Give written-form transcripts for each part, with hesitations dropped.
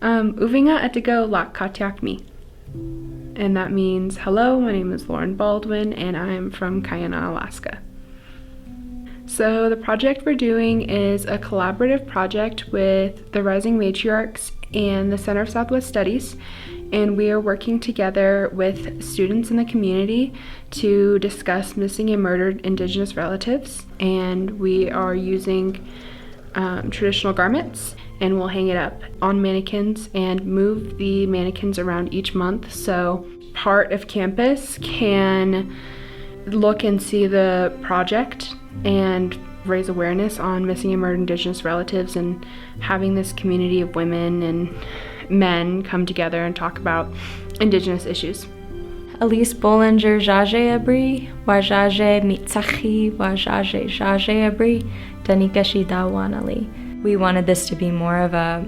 Uvinga etigo lak katiakmi. And that means, hello, my name is Lauren Baldwin, and I'm from Kayana, Alaska. So the project we're doing is a collaborative project with the Rising Matriarchs and the Center of Southwest Studies, and we are working together with students in the community to discuss missing and murdered Indigenous relatives, and we are using traditional garments, and we'll hang it up on mannequins and move the mannequins around each month so part of campus can look and see the project and raise awareness on missing and murdered Indigenous relatives, and having this community of women and men come together and talk about Indigenous issues. Elise Bollinger Jaje Abri, Wajaje Mitsachi, Wajaje Jaje Abri, Danikashi Dawanali. We wanted this to be more of a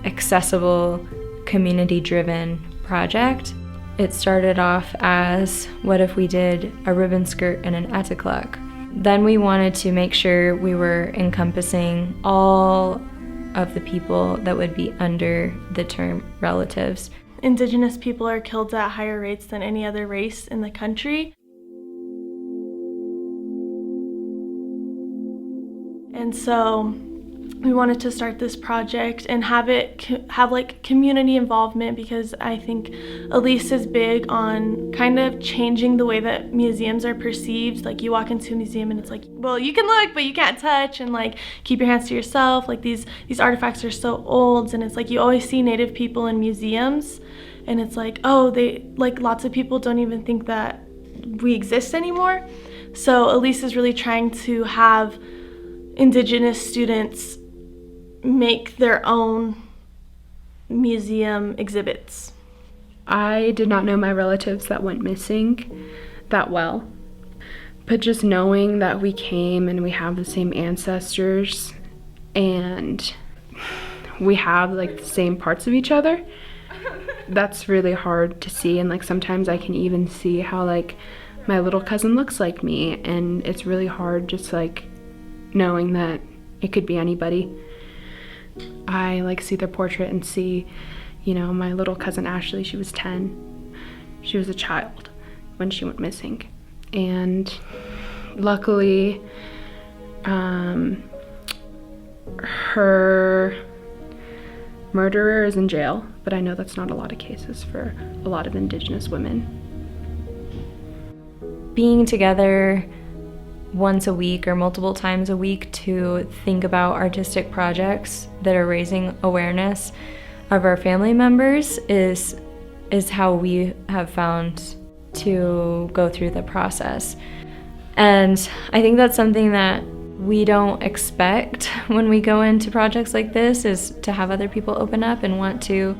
accessible, community-driven project. It started off as, what if we did a ribbon skirt and an etikluk? Then we wanted to make sure we were encompassing all of the people that would be under the term relatives. Indigenous people are killed at higher rates than any other race in the country. And so we wanted to start this project and have like community involvement, because I think Elise is big on kind of changing the way that museums are perceived. Like, you walk into a museum and it's like, well, you can look, but you can't touch, and like, keep your hands to yourself. Like, these artifacts are so old, and it's like, you always see Native people in museums, and it's like, oh, lots of people don't even think that we exist anymore. So Elise is really trying to have Indigenous students make their own museum exhibits. I did not know my relatives that went missing that well, but just knowing that we came and we have the same ancestors and we have like the same parts of each other, that's really hard to see. And like, sometimes I can even see how like my little cousin looks like me, and it's really hard just like knowing that it could be anybody. I like see their portrait and see, you know, my little cousin Ashley, she was 10. She was a child when she went missing. And luckily, her murderer is in jail, but I know that's not a lot of cases for a lot of Indigenous women. Being together once a week or multiple times a week to think about artistic projects that are raising awareness of our family members is how we have found to go through the process. And I think that's something that we don't expect when we go into projects like this, is to have other people open up and want to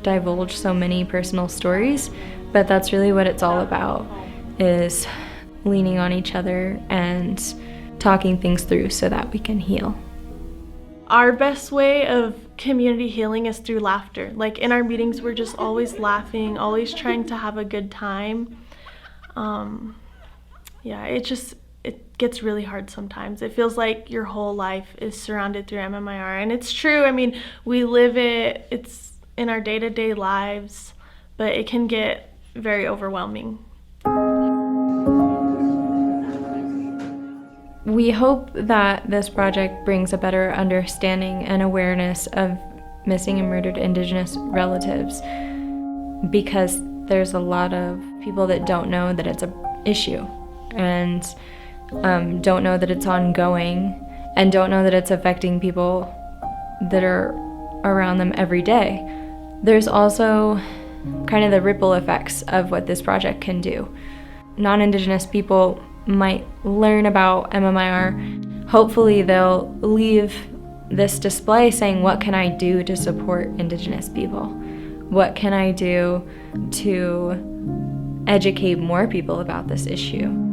divulge so many personal stories. But that's really what it's all about, is leaning on each other and talking things through so that we can heal. Our best way of community healing is through laughter. Like, in our meetings, we're just always laughing, always trying to have a good time. It gets really hard sometimes. It feels like your whole life is surrounded through MMIR, and it's true. I mean, we live it, it's in our day-to-day lives, but it can get very overwhelming. We hope that this project brings a better understanding and awareness of missing and murdered Indigenous relatives, because there's a lot of people that don't know that it's an issue, and don't know that it's ongoing, and don't know that it's affecting people that are around them every day. There's also kind of the ripple effects of what this project can do. Non-Indigenous people might learn about MMIR. Hopefully they'll leave this display saying, what can I do to support Indigenous people? What can I do to educate more people about this issue?